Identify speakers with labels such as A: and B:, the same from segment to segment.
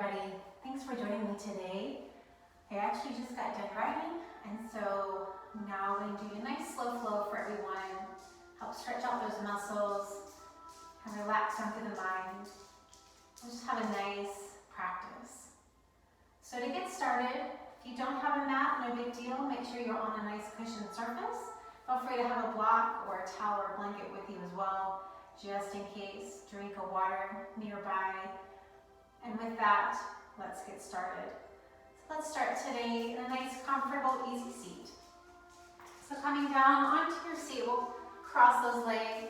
A: everybody. Thanks for joining me today. I actually just got done writing, and so now I'm going to do a nice slow flow for everyone. Help stretch out those muscles and relax down through the mind. We'll just have a nice practice. So to get started, if you don't have a mat, no big deal. Make sure you're on a nice cushioned surface. Feel free to have a block or a towel or a blanket with you as well, just in case. Drink of water nearby. And with that, let's get started. So let's start today in a nice, comfortable, easy seat. So coming down onto your seat, we'll cross those legs,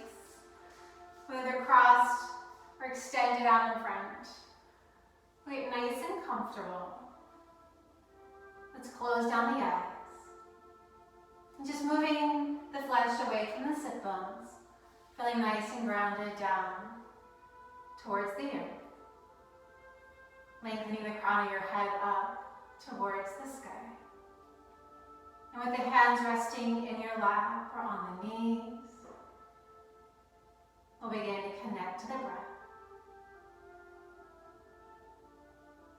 A: whether crossed or extended out in front. We'll get nice and comfortable. Let's close down the eyes. And just moving the flesh away from the sit bones, feeling nice and grounded down towards the earth. Lengthening the crown of your head up towards the sky. And with the hands resting in your lap or on the knees, we'll begin to connect to the breath.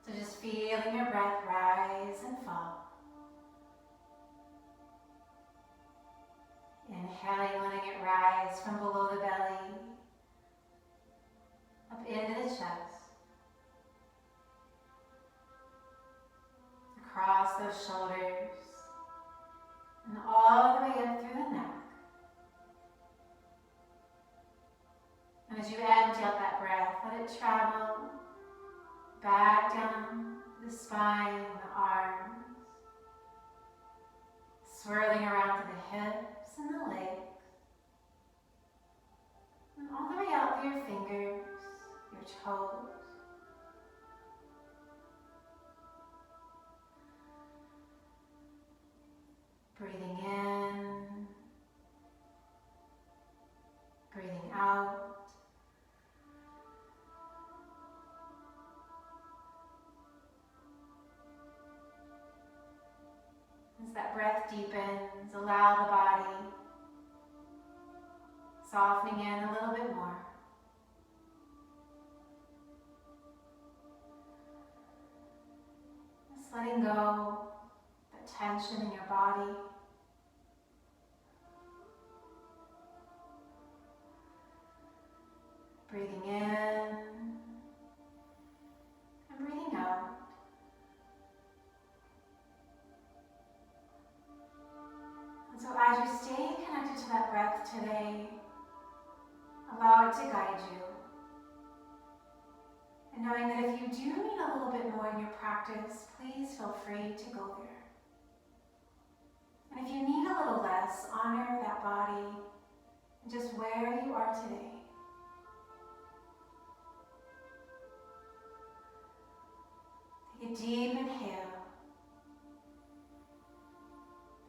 A: So just feeling your breath rise and fall. Inhaling, letting it rise from below the belly, up into the chest. Across those shoulders, and all the way up through the neck. And as you empty out that breath, let it travel back down the spine, the arms, swirling around to the hips and the legs, and all the way out through your fingers, your toes. Breathing in, breathing out. As that breath deepens, allow the body softening in a little bit more. Just letting go the tension in your body. Breathing in and breathing out. And so as you stay connected to that breath today, allow it to guide you. And knowing that if you do need a little bit more in your practice, please feel free to go there. And if you need a little less, honor that body and just where you are today. Take a deep inhale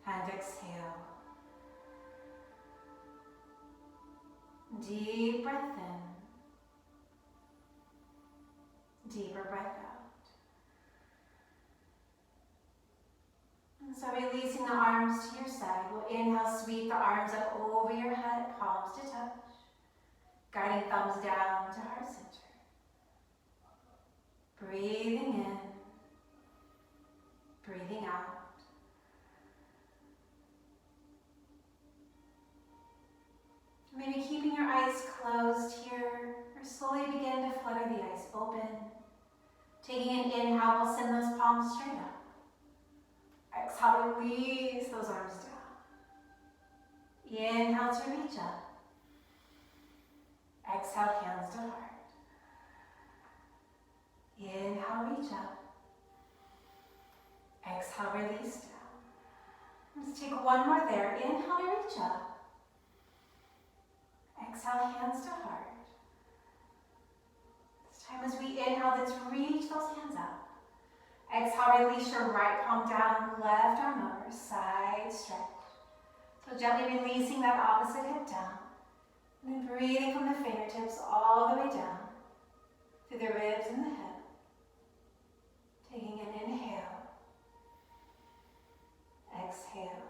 A: and exhale. Deep breath in, deeper breath out. And so releasing the arms to your side, we'll inhale, sweep the arms up over your head, palms to touch, guiding thumbs down to heart center. Breathing in, breathing out. Maybe keeping your eyes closed here, or slowly begin to flutter the eyes open. Taking an inhale, we'll send those palms straight up. Exhale, release those arms down. Inhale to reach up. Exhale, hands to heart. Inhale, reach up. Exhale, release down. Let's take one more there. Inhale to reach up. Exhale, hands to heart. This time as we inhale, let's reach those hands up. Exhale, release your right palm down, left arm over, side stretch. So gently releasing that opposite hip down. And then breathing from the fingertips all the way down through the ribs and the hip. Taking an inhale. Exhale.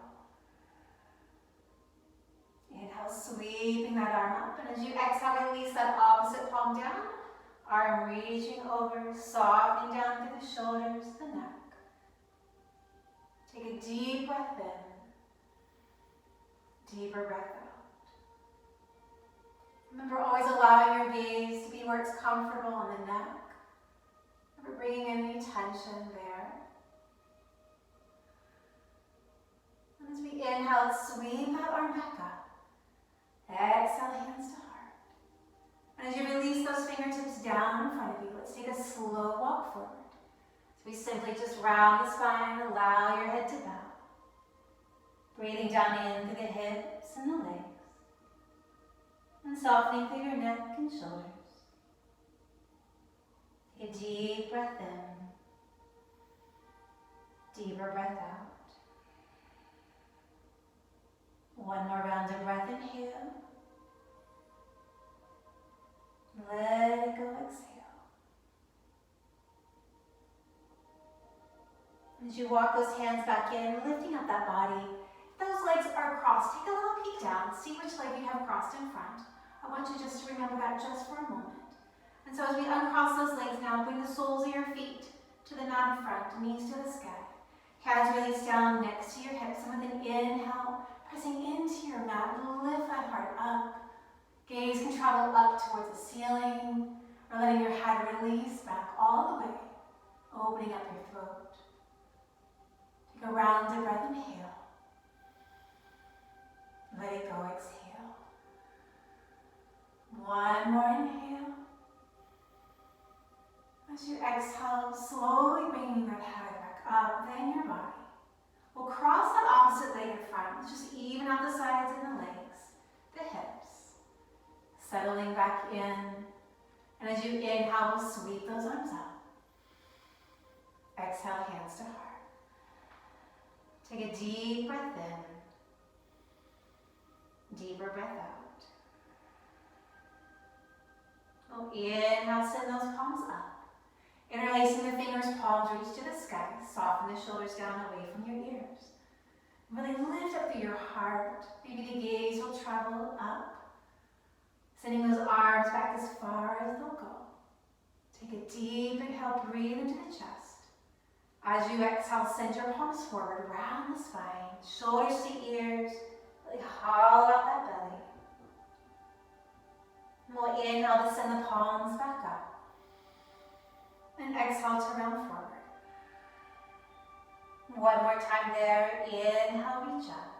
A: Inhale, sweeping that arm up. And as you exhale, release that opposite palm down. Arm reaching over, softening down through the shoulders, the neck. Take a deep breath in, deeper breath out. Remember always allowing your gaze to be where it's comfortable on the neck. Never bringing any tension there. And as we inhale, sweep that arm back up. Exhale, hands to heart. And as you release those fingertips down in front of you, let's take a slow walk forward. So we simply just round the spine, allow your head to bow. Breathing down in through the hips and the legs. And softening through your neck and shoulders. Take a deep breath in. Deeper breath out. One more round of breath, inhale. Let it go, exhale. As you walk those hands back in, lifting up that body, if those legs are crossed, take a little peek down, see which leg you have crossed in front. I want you just to remember that just for a moment. And so as we uncross those legs now, bring the soles of your feet to the mat in front, knees to the sky. Hands release down next to your hips, and with an inhale, pressing into your mat, lift that heart up. Gaze can travel up towards the ceiling, or letting your head release back all the way, opening up your throat. Take a rounded breath, inhale. Let it go, exhale. One more inhale. As you exhale, slowly bringing that head back up, then your body. We'll cross that opposite leg in front. Let's just even out the sides and the legs, the hips. Settling back in. And as you inhale, we'll sweep those arms up. Exhale, hands to heart. Take a deep breath in. Deeper breath out. We'll inhale, send those palms up. Interlacing the fingers, palms reach to the sky. Soften the shoulders down away from your ears. Really lift up through your heart. Maybe the gaze will travel up. Sending those arms back as far as they'll go. Take a deep inhale, breathe into the chest. As you exhale, send your palms forward, round the spine, shoulders to ears. Really hollow out that belly. And we'll inhale to send the palms back up. And exhale to round forward. One more time there. Inhale, reach up.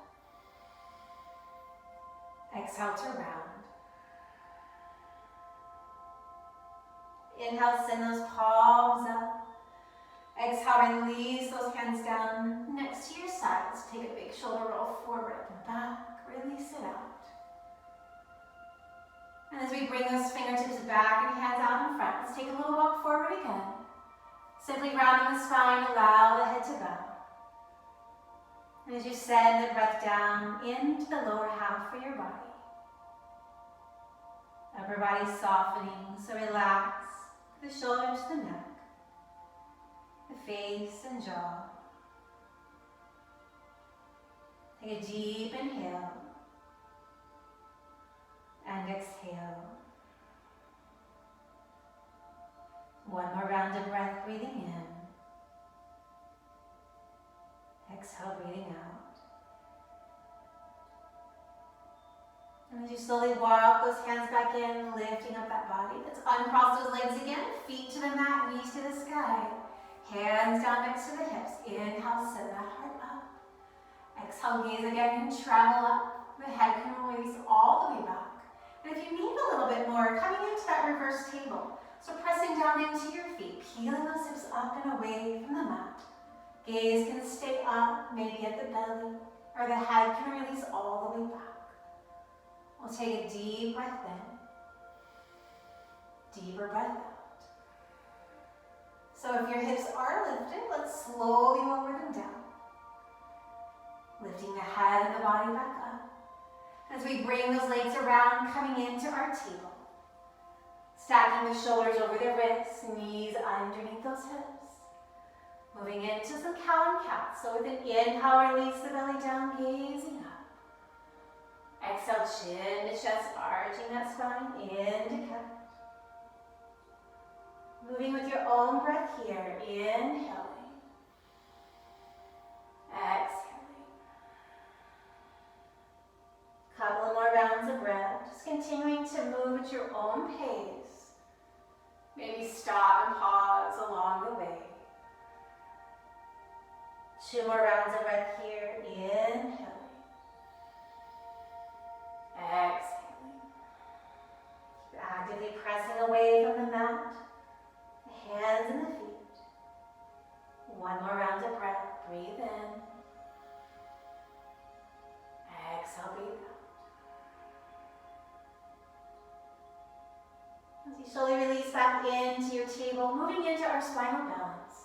A: Exhale to round. Inhale, send those palms up. Exhale, release those hands down next to your sides. Take a big shoulder roll forward, up and back. Release it out. And as we bring those fingertips back and hands out in front, let's take a little walk forward again. Simply rounding the spine, allow the head to bow. And as you send the breath down into the lower half for your body. Upper body softening, so relax the shoulders, the neck, the face and jaw. Take a deep inhale and exhale. One more round of breath, breathing in. Exhale, breathing out. And as you slowly walk those hands back in, lifting up that body. Let's uncross those legs again. Feet to the mat, knees to the sky. Hands down next to the hips. Inhale, send that heart up. Exhale, gaze again can travel up. The head can release all the way back. And if you need a little bit more, coming into that reverse table. So pressing down into your feet, peeling those hips up and away from the mat. Gaze can stay up, maybe at the belly, or the head can release all the way back. We'll take a deep breath in, deeper breath out. So if your hips are lifted, let's slowly lower them down. Lifting the head and the body back up. As we bring those legs around, coming into our table. Stacking the shoulders over the wrists, knees underneath those hips. Moving into some cow and cat. So with an inhale, release the belly down, gazing up. Exhale, chin to chest, arching that spine into cat. Moving with your own breath here. Inhaling. Exhaling. Couple more rounds of breath. Just continuing to move at your own pace. Maybe stop and pause along the way. 2 more rounds of breath here. Inhaling. Exhaling. Keep actively pressing away from the mat, the hands and the feet. 1 more round of breath. Breathe in. Exhale, breathe out. As you slowly release back into your table, moving into our spinal balance.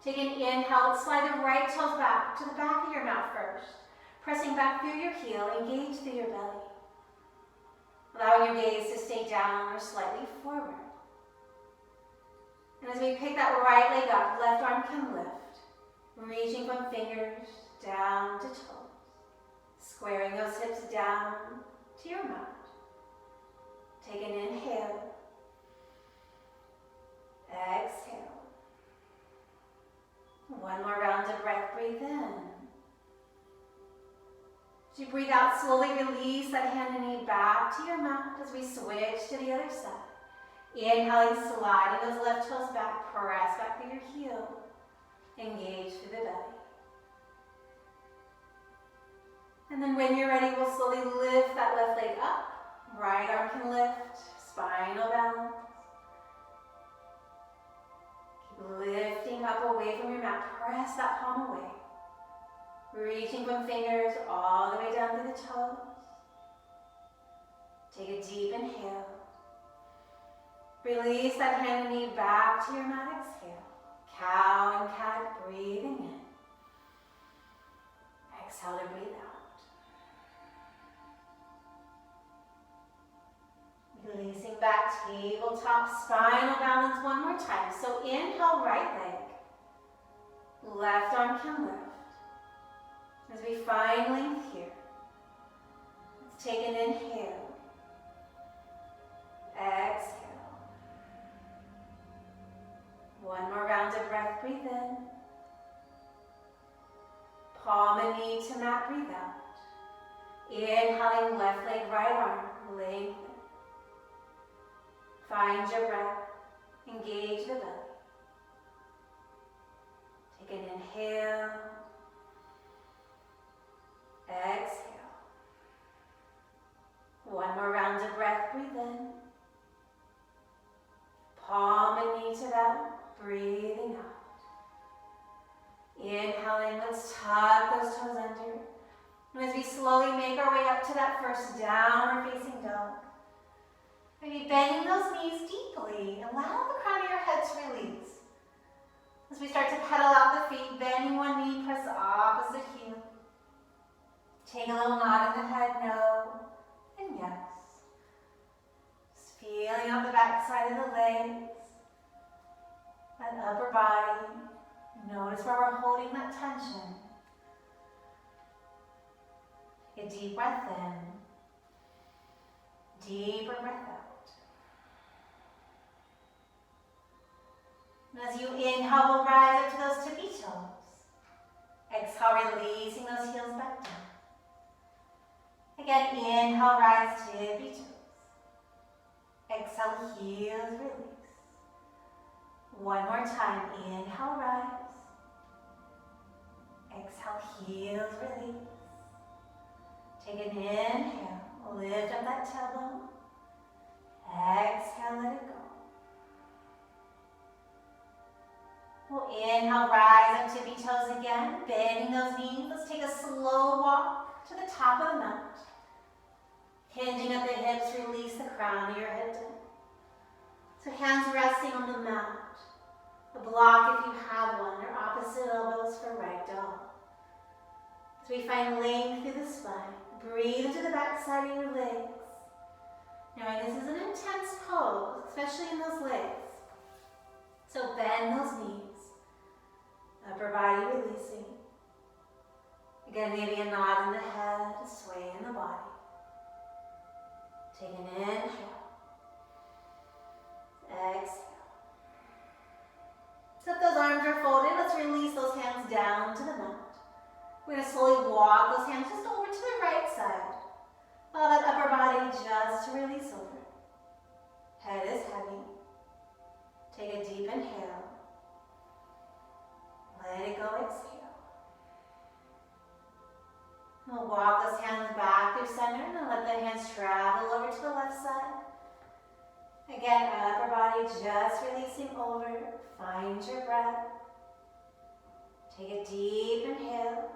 A: Take an inhale, slide the right toes back to the back of your mat first. Pressing back through your heel, engage through your belly. Allowing your gaze to stay down or slightly forward. And as we pick that right leg up, left arm can lift. Reaching from fingers down to toes. Squaring those hips down to your mat. Take an inhale. Exhale. 1 more round of breath. Breathe in. As you breathe out, slowly release that hand and knee back to your mat as we switch to the other side. Inhaling, sliding those left toes back, press back through your heel. Engage through the belly. And then when you're ready, we'll slowly lift that left leg up. Right arm can lift, spinal balance. Keep lifting up away from your mat, press that palm away. Reaching from fingers all the way down to the toes. Take a deep inhale. Release that hand and knee back to your mat, exhale. Cow and cat, breathing in. Exhale to breathe out. Releasing back, tabletop, spinal balance 1 more time. So inhale, right leg. Left arm can lift. As we find length here, let's take an inhale. Exhale. 1 more round of breath, breathe in. Palm and knee to mat, breathe out. Inhaling, left leg, right arm, lengthen. Find your breath, engage the belly. Take an inhale. Exhale. 1 more round of breath, breathe in. Palm and knee to that, breathing out. Inhaling, let's tuck those toes under. And as we slowly make our way up to that first downward facing dog, maybe bending those knees deeply, allow the crown of your head to release. As we start to pedal out the feet, bending 1 knee, press opposite heel. Take a little nod in the head, no, and yes. Just feeling out the back side of the legs, that upper body. Notice where we're holding that tension. Take a deep breath in, deeper breath out. And as you inhale, we'll rise up to those tippy toes. Exhale, releasing those heels back down. Again, inhale, rise, tippy toes. Exhale, heels release. 1 more time, inhale, rise. Exhale, heels release. Take an inhale, lift up that tailbone. Exhale, let it go. We'll inhale, rise up, tippy toes again, bending those knees. Let's take a slow walk to the top of the mat. Hinging at the hips, release the crown of your head down. So hands resting on the mat. A block if you have one, or opposite elbows for right dog. So we find length through the spine. Breathe into the back side of your legs. Knowing this is an intense pose, especially in those legs. So bend those knees. Upper body releasing. Again, maybe a nod in the head, a sway in the body. Take an inhale. Exhale. inhale. Let it go, exhale. We'll walk those hands back through center and let the hands travel over to the left side. Again, upper body just releasing over. Find your breath. Take a deep inhale.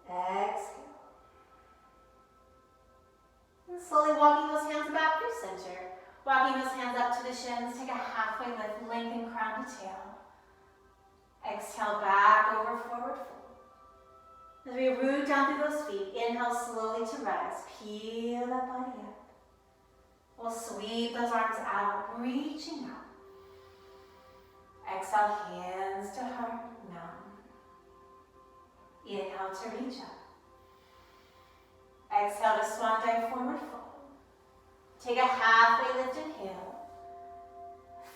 A: Exhale. And slowly walking those hands back through center. Walking those hands up to the shins. Take a halfway lift, lengthen crown to tail. Exhale back over, forward fold. As we root down through those feet, inhale slowly to rise. Peel that body up. We'll sweep those arms out, reaching out. Exhale, hands to heart, mountain. Inhale to reach up. Exhale to swan dive, forward fold. Take a halfway lift, inhale.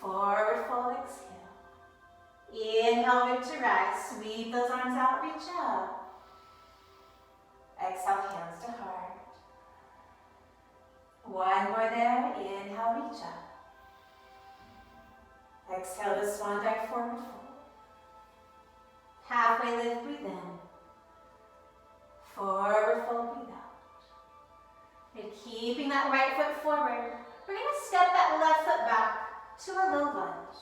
A: Forward fold, exhale. Inhale, root to rise. Sweep those arms out, reach up. Exhale, hands to heart. One more there. Inhale, reach up. Exhale to swan dive, forward fold. Halfway lift, breathe in. Forward fold, breathe out. And keeping that right foot forward, we're going to step that left foot back to a low lunge.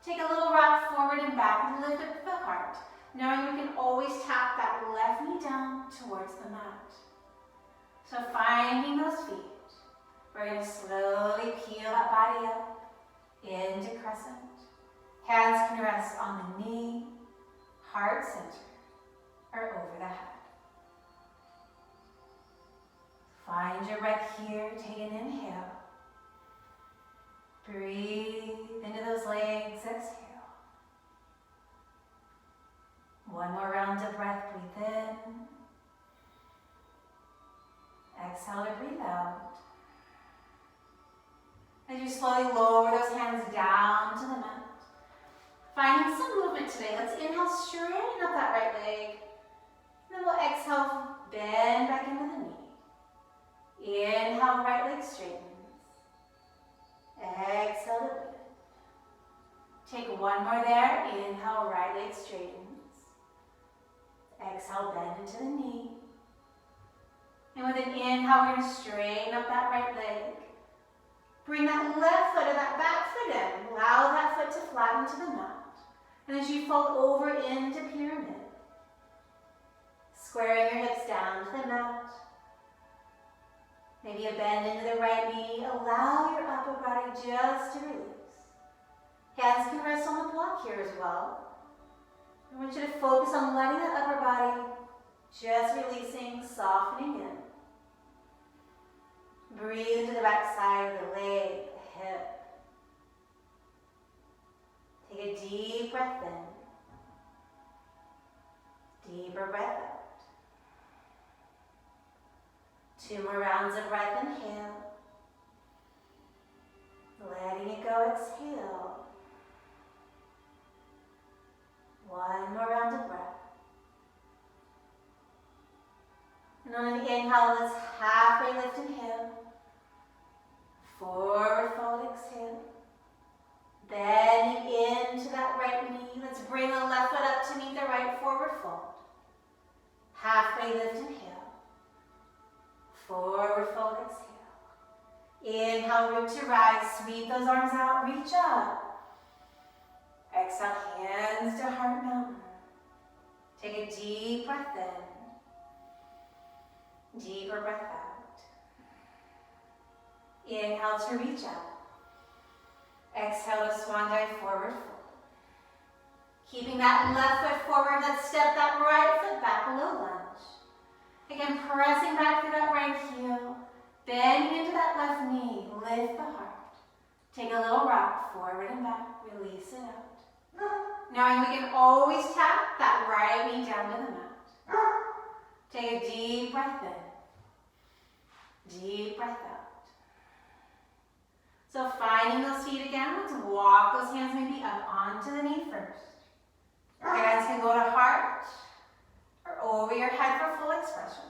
A: Take a little rock forward and back and lift up the heart, knowing we can always tap that left knee down towards the mat. So finding those feet, we're going to slowly peel that body up into crescent. Hands can rest on the knee, heart center, or over the head. Find your breath here. Take an inhale. Breathe into those legs. Exhale. One more round of breath. Breathe in. Exhale to breathe out. As you slowly lower those hands down to the mat. Finding some movement today. Let's inhale, straighten up that right leg. Then we'll exhale, bend back into the knee. Inhale, right leg straightens. Exhale to lift. Take one more there. Inhale, right leg straightens. Exhale, bend into the knee. And with an inhale, we're going to straighten up that right leg. Bring that left foot or that back foot in. Allow that foot to flatten to the mat. And as you fold over into pyramid, squaring your hips down to the mat. Maybe a bend into the right knee. Allow your upper body just to release. Hands can rest on the block here as well. I want you to focus on letting that upper body just releasing, softening in. Breathe into the back side of the leg, the hip. Take a deep breath in. Deeper breath out. 2 more rounds of breath, inhale. Letting it go, exhale. 1 more round of breath. And on an inhale, let's halfway lift, inhale. Forward fold, exhale. Bending into that right knee. Let's bring the left foot up to meet the right, forward fold. Halfway lift, inhale. Forward fold, exhale. Inhale, root to rise. Sweep those arms out, reach up. Exhale, hands to heart mountain. Take a deep breath in. Deeper breath out. Inhale to reach up. Exhale to swan dive, forward fold. Keeping that left foot forward, let's step that right foot back, low lunge. Again, pressing back through that right heel, bending into that left knee, lift the heart. Take a little rock forward and back, release it out. Knowing we can always tap that right knee down to the mat. Take a deep breath in, deep breath out. So finding those feet again, let's walk those hands maybe up onto the knee first. Hands can go to heart or over your head for full expression.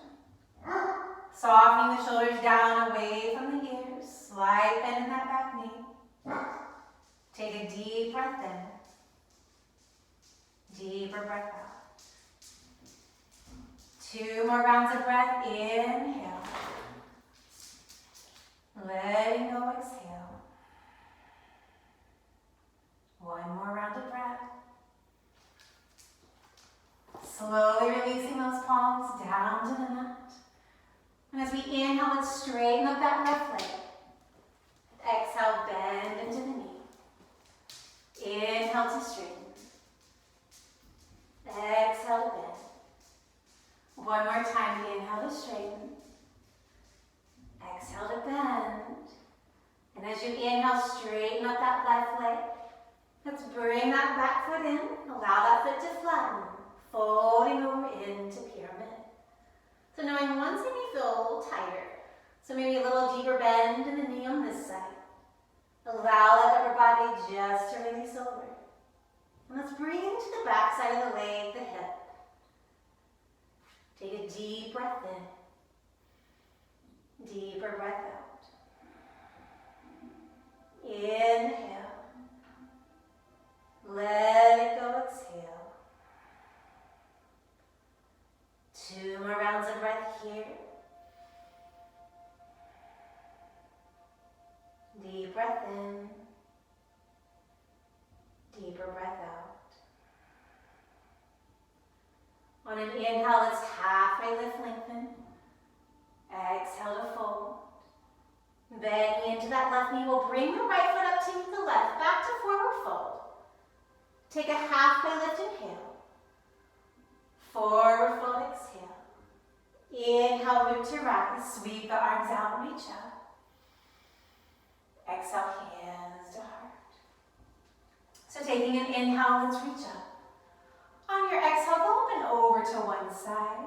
A: Softening the shoulders down away from the ears. Slight bend in that back knee. Take a deep breath in. Deeper breath out. 2 more rounds of breath. Inhale. Letting go, exhale. 1 more round of breath. Slowly releasing those palms down to the mat. And as we inhale, let's straighten up that left leg. Exhale, bend into the knee. Inhale to straighten. Exhale to bend. 1 more time. Inhale to straighten. Exhale to bend. And as you inhale, straighten up that left leg. Let's bring that back foot in. Allow that foot to flatten. Folding over into pyramid. So knowing one side may feel a little tighter. So maybe a little deeper bend in the knee on this side. Allow that upper body just to release over. And let's breathe into the back side of the leg, the hip. Take a deep breath in. Deeper breath out. Inhale. Let it go, exhale. 2 more rounds of breath here. Deep breath in. Deeper breath out. On an inhale, let's halfway lift, lengthen. Exhale to fold. Bending into that left knee, we'll bring the right foot up to meet the left, back to forward fold. Take a halfway lift, inhale. Forward fold, exhale. Inhale, root to rise. Sweep the arms out, reach up. Exhale, hands to heart. So taking an inhale, let's reach up. On your exhale, go up and over to one side.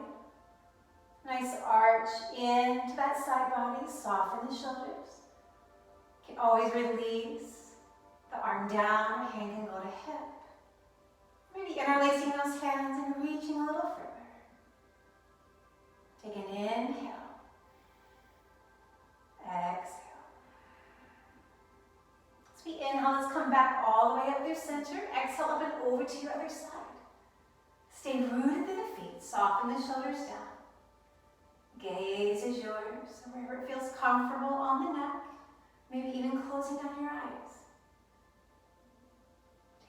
A: Nice arch into that side body. Soften the shoulders. You can always release the arm down, or hand can go to hip. Maybe interlacing those hands and reaching a little further. Take an inhale. Exhale. As we inhale, let's come back all the way up through center. Exhale up and over to your other side. Stay rooted through the feet. Soften the shoulders down. Gaze is yours. Wherever it feels comfortable on the neck. Maybe even closing down your eyes.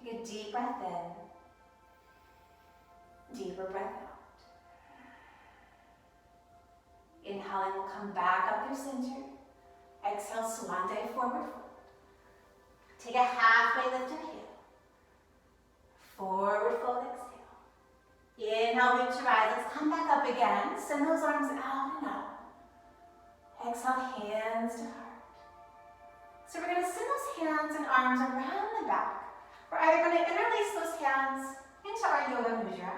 A: Take a deep breath in. Deeper breath out. Inhaling, we'll come back up through center. Exhale, swan dive, forward fold. Take a halfway lift, inhale. Forward fold, exhale. Inhale, reach to rise. Let's come back up again. Send those arms out and up. Exhale, hands to heart. So we're going to send those hands and arms around the back. We're either going to interlace those hands into our yoga mudra.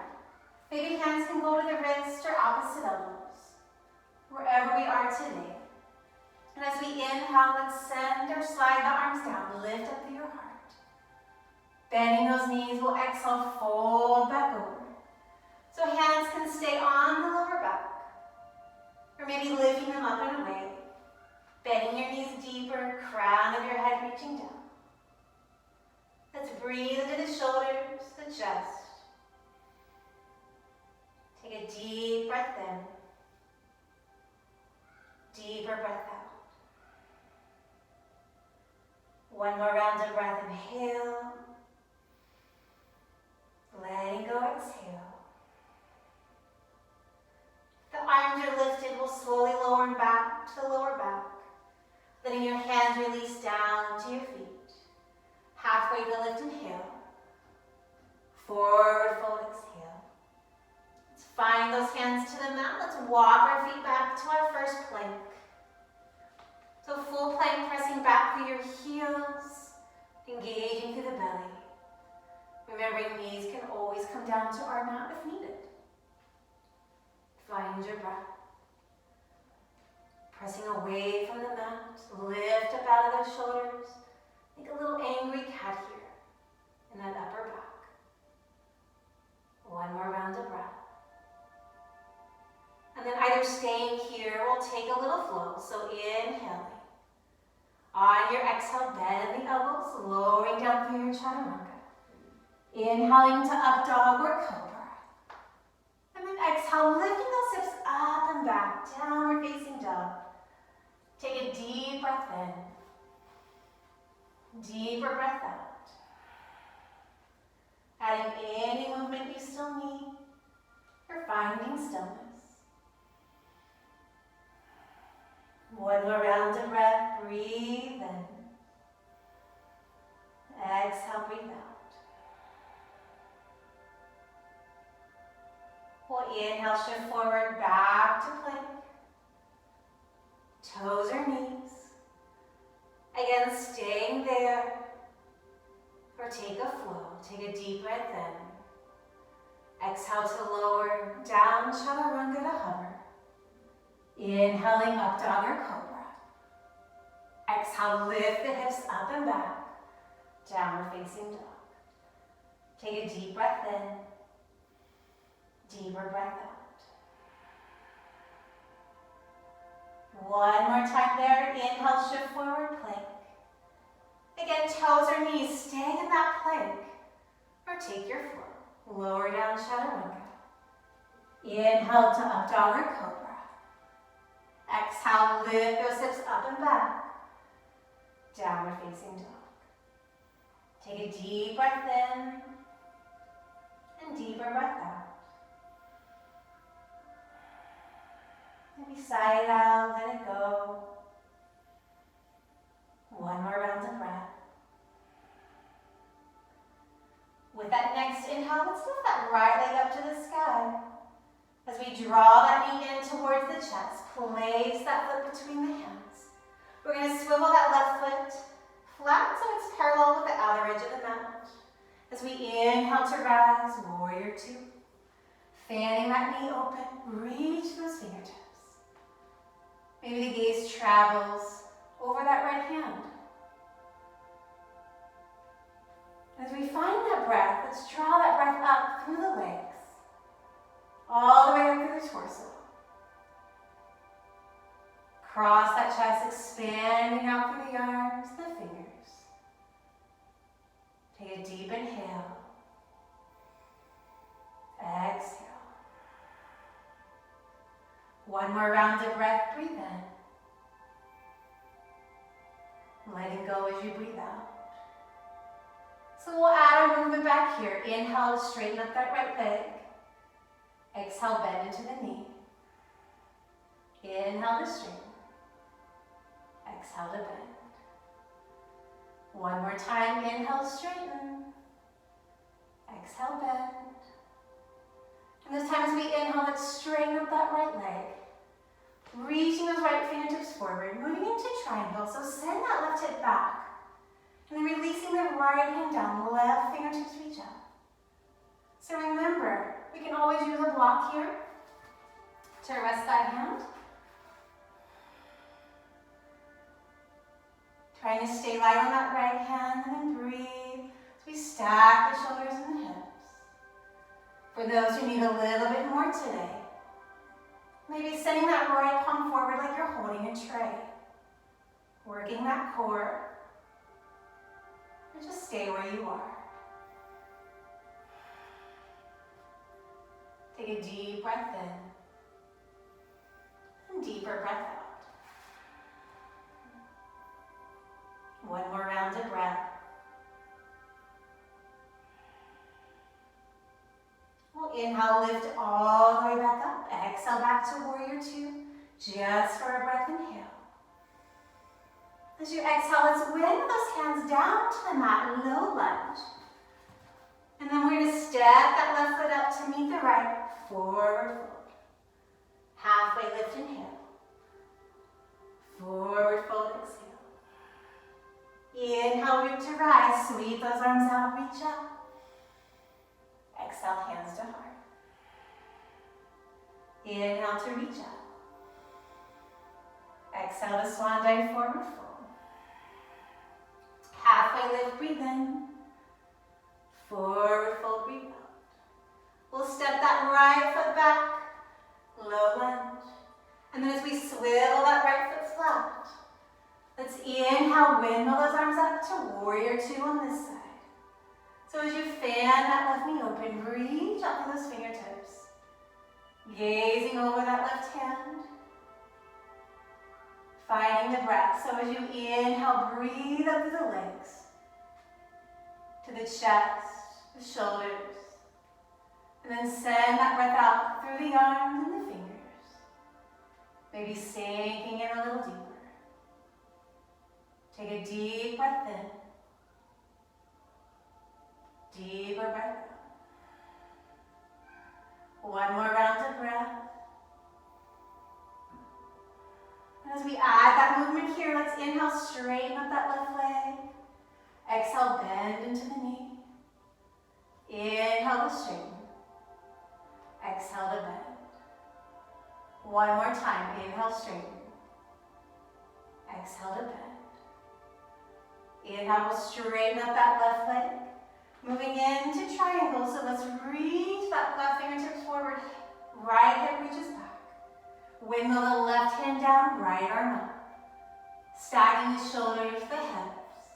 A: Maybe hands can go to the wrist or opposite elbows. Wherever we are today. And as we inhale, let's send or slide the arms down. Lift up through your heart. Bending those knees, we'll exhale, fold back over. So hands can stay on the lower back. Or maybe lifting them up and away. Bending your knees deeper, crown of your head reaching down. Let's breathe into the shoulders, the chest. Take a deep breath in. Deeper breath out. 1 more round of breath, inhale. Letting go, exhale. The arms are lifted, we'll slowly lower them back to the lower back. Letting your hands release down to your feet. Halfway to lift, inhale. Forward fold, exhale. Let's find those hands to the mat. Let's walk our feet back to our first plank. So full plank, pressing back through your heels, engaging through the belly. Remembering knees can always come down to our mat if needed. Find your breath. Pressing away from the mat, lift up out of those shoulders. Make a little angry cat here in that upper back. 1 more round of breath. And then either staying here, we'll take a little flow. So inhaling. On your exhale, bend the elbows, lowering down through your chaturanga. Inhaling to up dog or cobra. And then exhale, lifting those hips up and back, downward facing dog. Take a deep breath in. Deeper breath out. Adding any movement you still need. Or finding stillness. One more round of breath. Breathe in. Exhale, breathe out. We'll inhale, shift forward, back to plank. Toes or knees. Again, staying there. Or take a flow. Take a deep breath in. Exhale to lower, down, chaturanga to hover. Inhaling, up dog or cobra. Exhale, lift the hips up and back. Downward facing dog. Take a deep breath in. Deeper breath out. One more time there. Inhale, shift forward, plank. Again, toes or knees, staying in that plank. Or take your flow. Lower down, chaturanga. Inhale to up dog or cobra. Exhale, lift those hips up and back. Downward facing dog. Take a deep breath in. And deeper breath out. Maybe sigh it out, let it go. One more round of breath. With that next inhale, let's lift that right leg up to the sky. As we draw that knee in towards the chest, place that foot between the hands. We're going to swivel that left foot flat so it's parallel with the outer edge of the mat. As we inhale to rise, warrior two. Fanning that knee open, reach those fingertips. Maybe the gaze travels over that right hand. As we find that breath, let's draw that breath up through the legs, all the way up through the torso. Cross that chest, expanding out through the arms, the fingers. Take a deep inhale. Exhale. One more round of breath, breathe in. Letting go as you breathe out. So we'll add our movement back here. Inhale to straighten up that right leg. Exhale, bend into the knee. Inhale to straighten. Exhale to bend. One more time, inhale, straighten. Exhale, bend. And this time as we inhale, let's straighten up that right leg. Reaching those right fingertips forward, moving into triangle. So send that left hip back. And then releasing the right hand down, left fingertips reach up. So remember, we can always use a block here to rest that hand. Trying to stay light on that right hand and then breathe as we stack the shoulders and the hips. For those who need a little bit more today, maybe sending that right palm forward like you're holding a tray. Working that core. Or just stay where you are. Take a deep breath in. And deeper breath out. One more round of breath. We'll inhale, lift all the way back up. Exhale back to warrior two. Just for a breath, inhale. As you exhale, let's wing those hands down to the mat, low lunge. And then we're going to step that left foot up to meet the right. Forward fold. Halfway lift, inhale. Forward fold, exhale. Inhale, root to rise. Sweep those arms out, reach up. Exhale, hands to heart. Inhale to reach up. Exhale to swan dive, forward fold. Halfway lift, breathe in. Forward fold, breathe out. We'll step that right foot back, low lunge. And then as we swivel that right foot flat, let's inhale, windmill those arms up to warrior two on this side. So as you fan that left knee open, reach up to those fingertips. Gazing over that left hand. Finding the breath. So as you inhale, breathe up to the legs. To the chest, the shoulders. And then send that breath out through the arms and the fingers. Maybe sinking in a little deeper. Take a deep breath in. Deeper breath out. One more round of breath. And as we add that movement here, let's inhale, straighten up that left leg. Exhale, bend into the knee. Inhale to straighten. Exhale to bend. One more time. Inhale, straighten. Exhale to bend. Inhale, we'll straighten up that left leg. Moving into triangle, so let's reach that left fingertips forward. Right hip reaches back. Windmill the left hand down, right arm up. Stacking the shoulders, the hips.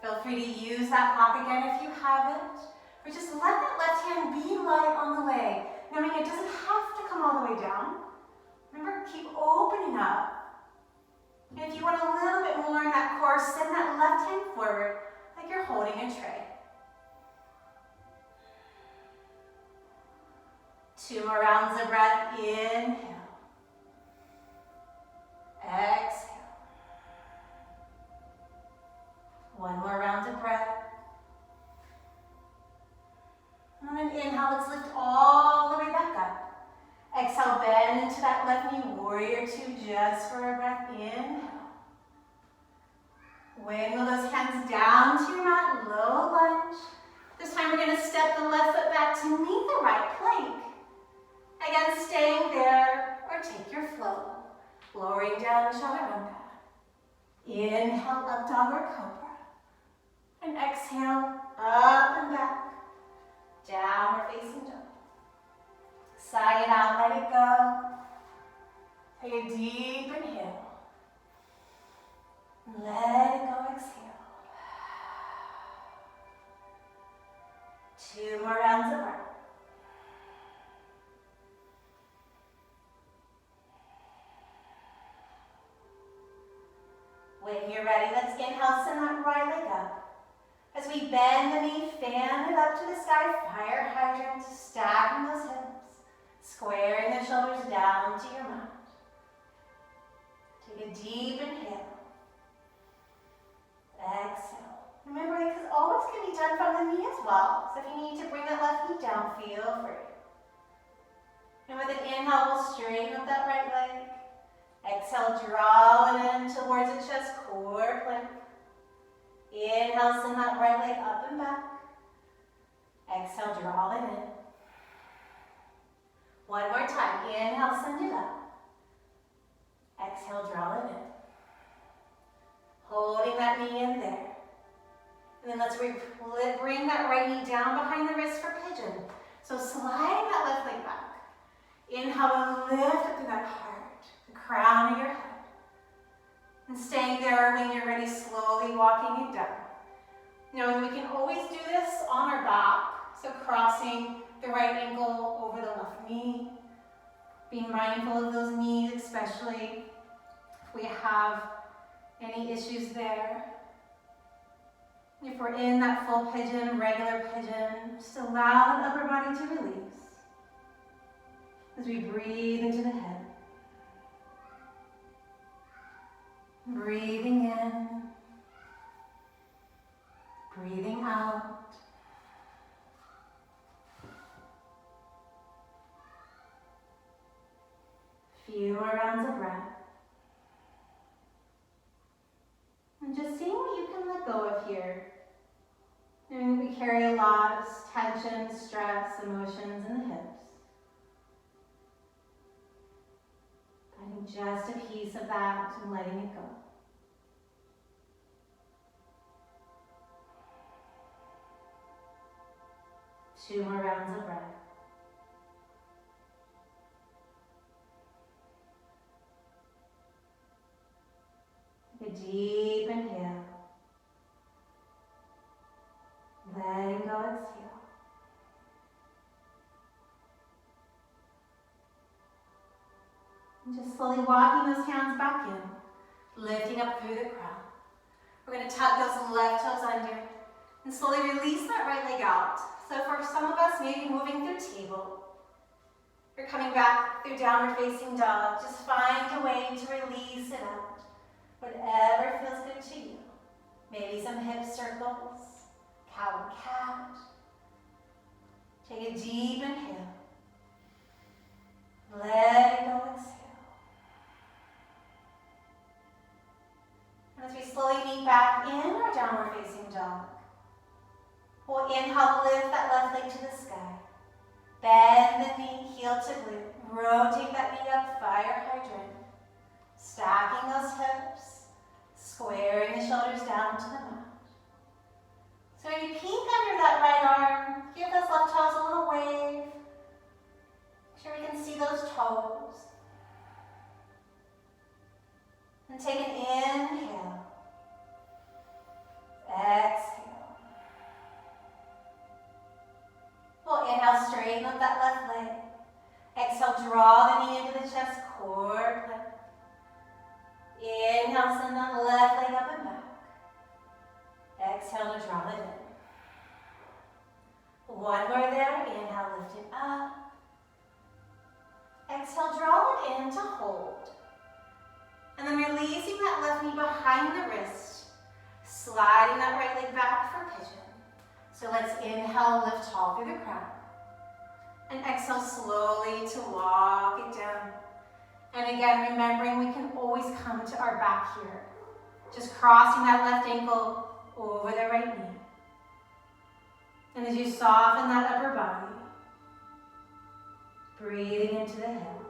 A: Feel free to use that block again if you haven't. Or just let that left hand be light on the leg, knowing it doesn't have to come all the way down. Remember, keep opening up. And if you want a little bit more in that core, send that left hand forward like you're holding a tray. 2 more rounds of breath. Inhale. Exhale. 1 more round of breath. And then inhale, let's lift all the way back up. Exhale, bend into that left knee, warrior two, just for a breath. Inhale. Wiggle those hands down to your mat, low lunge. This time we're going to step the left foot back to meet the right plank. Again, staying there, or take your flow. Lowering down, chaturanga. Inhale, up dog or cobra. And exhale, up and back. Downward facing dog. Sigh it out, let it go. Take a deep inhale. Let it go, exhale. 2 more rounds of breath. When you're ready, let's inhale, send that right leg up. As we bend the knee, fan it up to the sky, fire hydrant, stacking those hips, squaring the shoulders down to your mat. Take a deep inhale. Exhale. Remember, because all this can be done from the knee as well. So if you need to bring that left knee down, feel free. And with an inhale, we'll straighten up that right leg. Exhale, draw it in towards the chest, core plank. Inhale, send that right leg up and back. Exhale, draw it in. 1 more time. Inhale, send it up. Exhale, draw it in. Holding that knee in there. And then let's bring that right knee down behind the wrist for pigeon. So sliding that left leg back. Inhale, lift up through that heart, the crown of your head. And staying there when you're ready, slowly walking it down. Knowing we can always do this on our back. So crossing the right ankle over the left knee. Being mindful of those knees, especially if we have any issues there. If we're in that full pigeon, regular pigeon, just allow the upper body to release. As we breathe into the head. Breathing in. Breathing out. Few more rounds of breath. And just seeing what you can let go of here. And we carry a lot of tension, stress, emotions in the hips. Finding just a piece of that and letting it go. Two more rounds of breath. deep inhale. Letting go, exhale. And just slowly walking those hands back in, lifting up through the crown. We're going to tuck those left toes under and slowly release that right leg out. So for some of us, maybe moving through table, you're coming back through downward facing dog. Just find a way to release it out. Whatever feels good to you. Maybe some hip circles, cow and cat. Take a deep inhale. Let it go, exhale. And as we slowly meet back in our downward facing dog, we'll inhale, lift that left leg to the sky. Bend the knee, heel to glute. Rotate that knee up, fire hydrant. Stacking those hips, squaring the shoulders down to the mat. So maybe peek under that right arm. Give those left toes a little wave. Make sure we can see those toes. And take an inhale. Exhale. We'll inhale, straighten up that left leg. Exhale, draw the knee into the chest, core plank. Inhale, send that left leg up and back. Exhale to draw it in. One more there. Inhale, lift it up. Exhale, draw it in to hold. And then releasing that left knee behind the wrist. Sliding that right leg back for pigeon. So let's inhale, lift tall through the crown. And exhale slowly to walk it down. And again, remembering we can always come to our back here. Just crossing that left ankle over the right knee. And as you soften that upper body, breathing into the hip.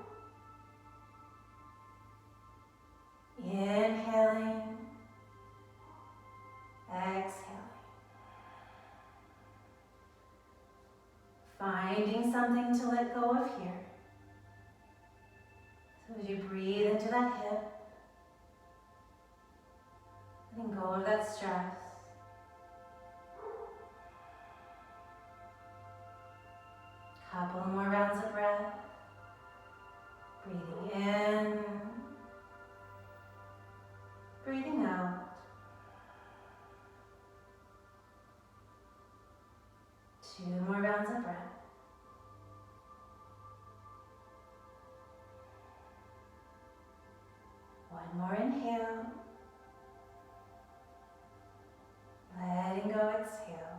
A: Inhaling, exhaling. Finding something to let go of here. So as you breathe into that hip, letting go of that stress. Couple more rounds of breath. Breathing in, breathing out. Two more rounds of breath. One more inhale. Letting go, exhale.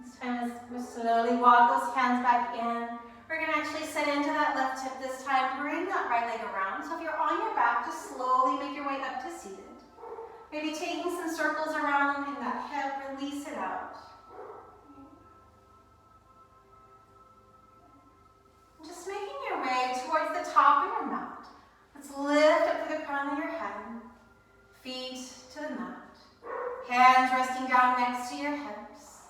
A: This time, as we slowly walk those hands back in, we're going to actually sit into that left hip this time. Bring that right leg around. So if you're on your back, just slowly make your way up to seated. Maybe taking some circles around in that hip, release it out. Just making your way towards the top of your mat. Let's lift up to the crown of your head. Feet to the mat. Hands resting down next to your hips.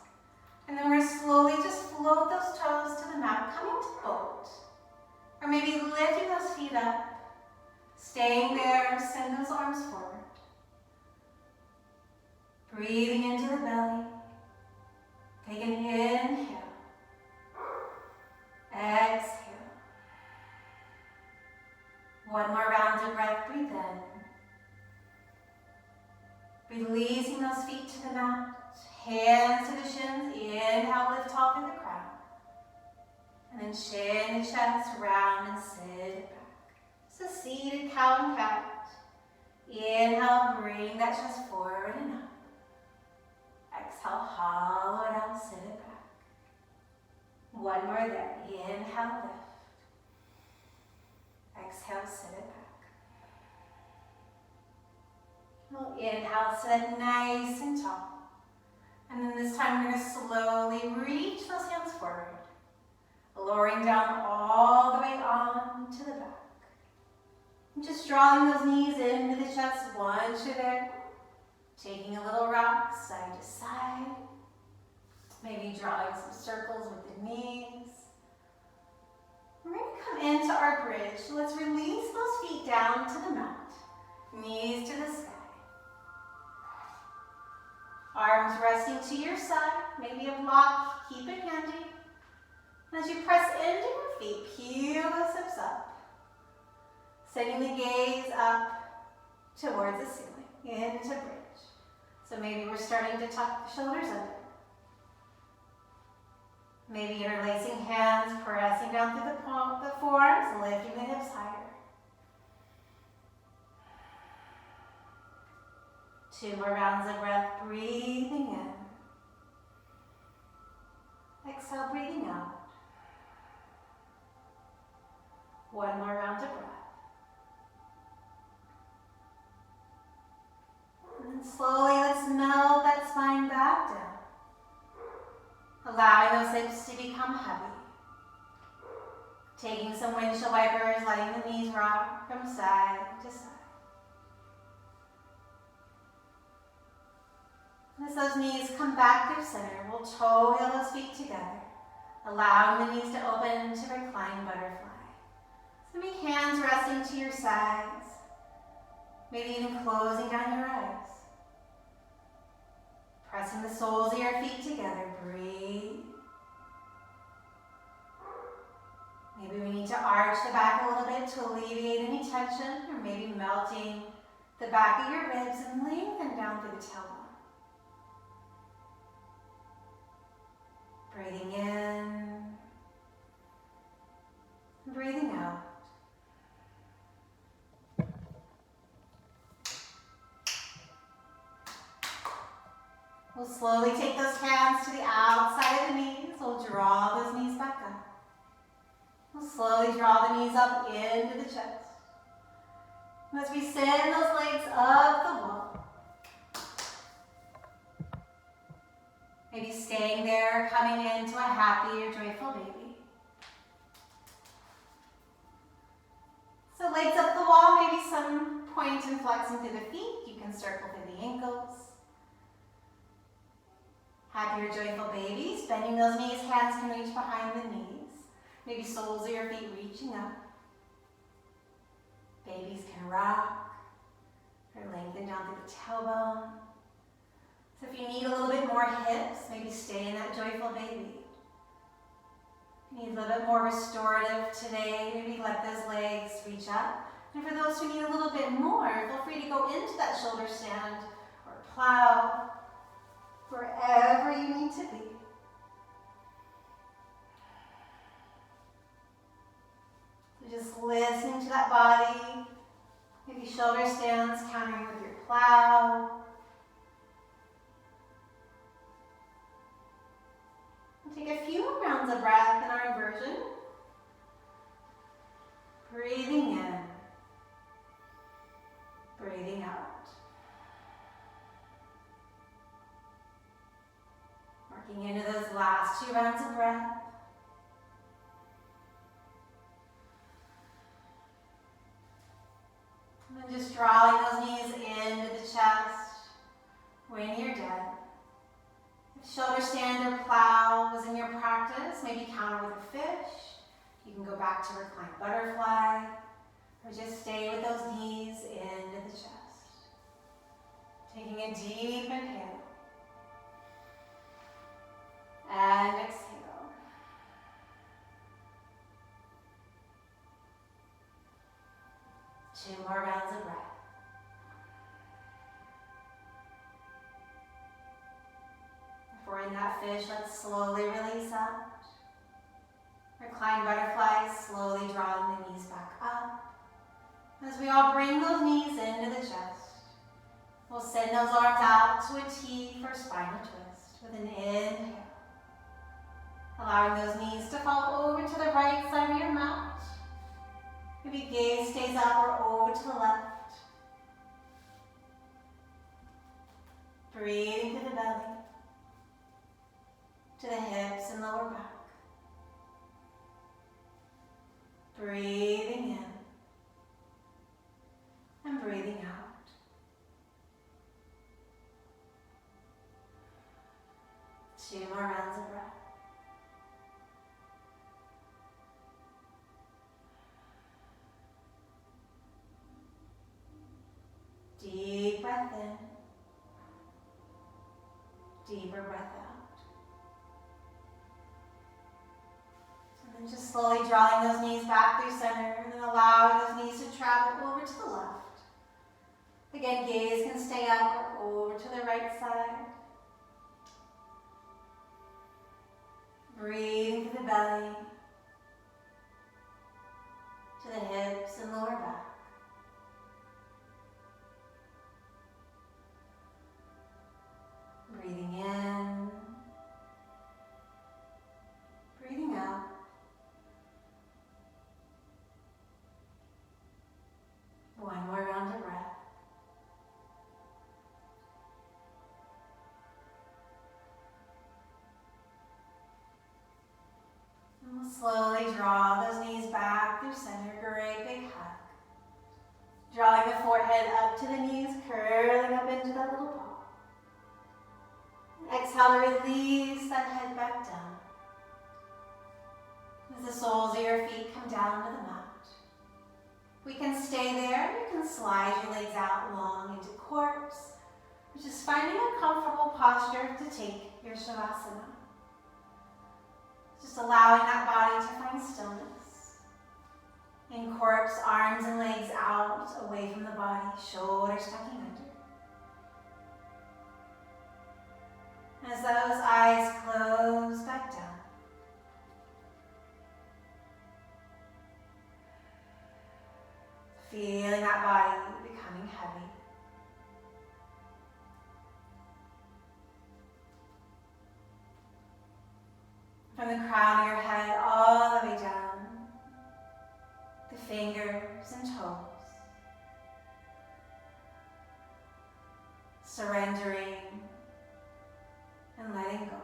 A: And then we're going to slowly just float those toes to the mat, coming to boat. Or maybe lifting those feet up. Staying there, send those arms forward. Breathing into the belly. Take an inhale. Exhale. One more round of breath, breathe in. Releasing those feet to the mat. Hands to the shins. Inhale, lift tall through the crown. And then chin to chest, round and sit it back. So seated cow and cat. Inhale, bring that chest forward and up. Exhale, hollow it out, sit it back. One more there. Inhale, lift. Exhale, sit it back. We'll inhale, sit nice and tall. And then this time we're going to slowly reach those hands forward. Lowering down all the way on to the back. And just drawing those knees into the chest once you're there. Taking a little rock side to side. Maybe drawing some circles with the knees. We're going to come into our bridge. So let's release those feet down. down to the mat, knees to the sky. Arms resting to your side, maybe a block, keep it handy. As you press into your feet, peel those hips up. Sending the gaze up towards the ceiling, into bridge. So maybe we're starting to tuck the shoulders under. Maybe interlacing hands, pressing down through the forearms, lifting the hips higher. 2 more rounds of breath, breathing in. Exhale, breathing out. 1 more round of breath. And then slowly let's melt that spine back down. Allowing those hips to become heavy. Taking some windshield wipers, letting the knees rock from side to side. As those knees come back through center, we'll toe heel those feet together, allowing the knees to open to reclined butterfly. So maybe hands resting to your sides, maybe even closing down your eyes. Pressing the soles of your feet together, breathe. Maybe we need to arch the back a little bit to alleviate any tension, or maybe melting the back of your ribs and lengthen down through the tailbone. Breathing in, breathing out. We'll slowly take those hands to the outside of the knees. We'll draw those knees back up. We'll slowly draw the knees up into the chest. As we send those legs up the wall. Maybe staying there, coming into a happy or joyful baby. So legs up the wall, maybe some point and flexing through the feet. You can circle through the ankles. Happy or joyful babies, bending those knees, hands can reach behind the knees. Maybe soles of your feet reaching up. Babies can rock or lengthen down through the tailbone. So if you need a little bit more hips, maybe stay in that joyful baby. If you need a little bit more restorative today, maybe let those legs reach up. And for those who need a little bit more, feel free to go into that shoulder stand or plow, wherever you need to be. So just listening to that body, maybe shoulder stands countering with your plow. Take a few more rounds of breath in our inversion. Breathing in, breathing out. Working into those last 2 rounds of breath. And then just drawing those knees into the chest when you're done. If shoulder stand or plow was in your practice, maybe counter with a fish. You can go back to reclined butterfly, or just stay with those knees into the chest. Taking a deep inhale. And exhale. Two more rounds of breath. If we're in that fish, let's slowly release out. Recline butterflies, slowly drawing the knees back up. As we all bring those knees into the chest, we'll send those arms out to a T for spinal twist with an inhale. Allowing those knees to fall over to the right side of your mat. Maybe gaze stays up or over to the left. Breathing to the belly, to the hips and lower back. Breathing in and breathing out. Two more rounds of breath. Deeper breath out. And then just slowly drawing those knees back through center and then allowing those knees to travel over to the left. Again, gaze can stay up or over to the right side. Breathing through the belly, to the hips and lower back. Breathing in, breathing out. One more round of breath. And we'll slowly draw those knees back through center. Great big hug. Drawing the forehead up to the knees, curling up into that little ball. Exhale to release that head back down. As the soles of your feet come down to the mat. We can stay there. You can slide your legs out long into corpse. Just finding a comfortable posture to take your Shavasana. Just allowing that body to find stillness. In corpse, arms and legs out, away from the body, shoulders tucking under. As those eyes close back down. Feeling that body becoming heavy. From the crown of your head all the way down, the fingers and toes. Surrendering and letting go.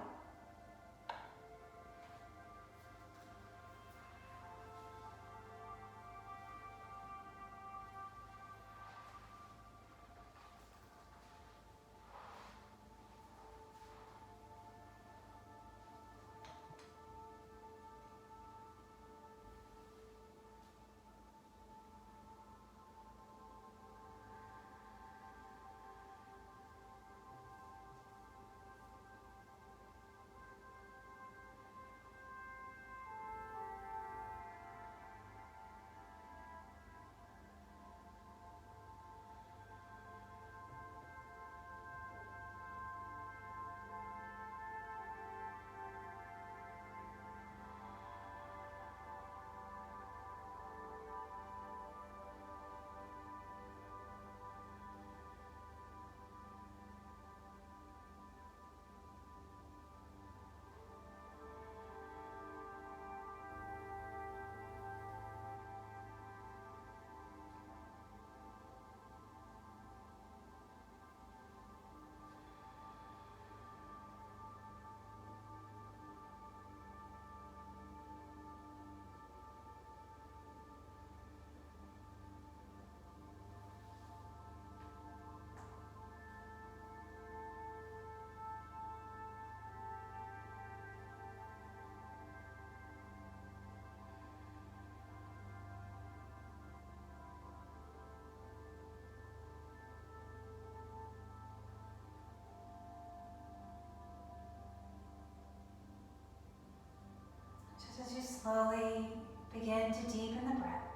A: As you slowly begin to deepen the breath.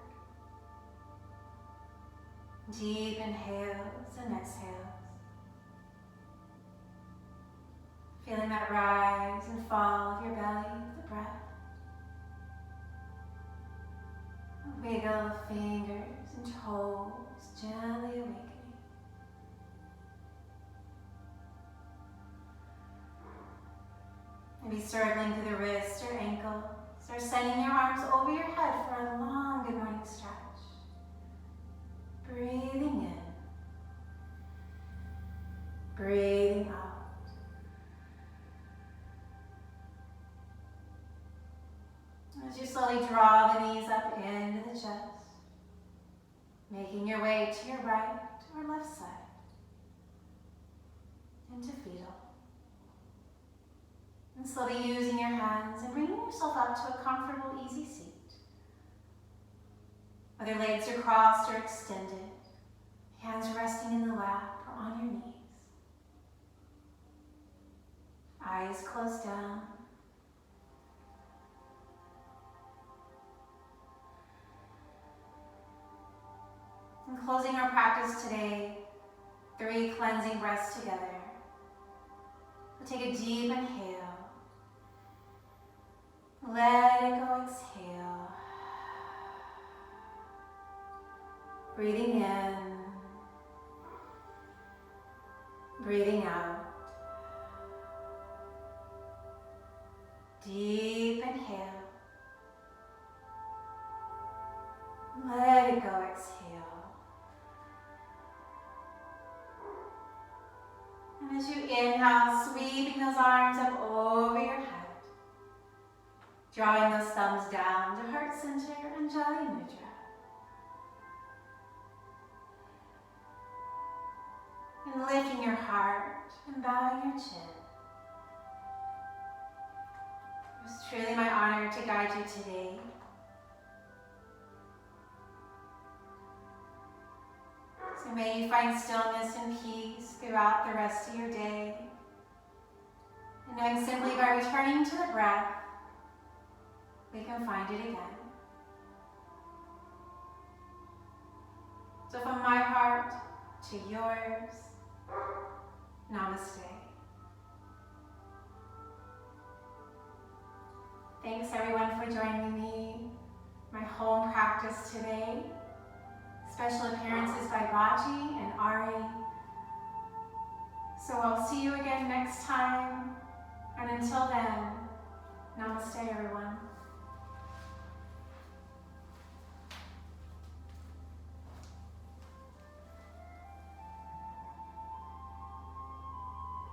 A: Deep inhales and exhales. Feeling that rise and fall of your belly with the breath. A wiggle of fingers and toes gently awakening. Maybe circling through the wrist or ankle. Start sending your arms over your head for a long good morning stretch. Breathing in. Breathing out. As you slowly draw the knees up into the chest, making your way to your right or left side, into fetal. And slowly using your hands and bringing yourself up to a comfortable, easy seat. Whether legs are crossed or extended, hands resting in the lap or on your knees. Eyes closed down. And closing our practice today, 3 cleansing breaths together. We'll take a deep inhale. Let it go, exhale. Breathing in, breathing out. Deep inhale. Let it go, exhale. And as you inhale, sweeping those arms up over your head. Drawing those thumbs down to heart center and Jali Mudra. And lifting your heart and bowing your chin. It's truly my honor to guide you today. So may you find stillness and peace throughout the rest of your day. And knowing simply by returning to the breath, we can find it again. So from my heart to yours, namaste. Thanks everyone for joining me, my home practice today. Special appearances by Baci and Ari. So I'll see you again next time. And until then, namaste everyone.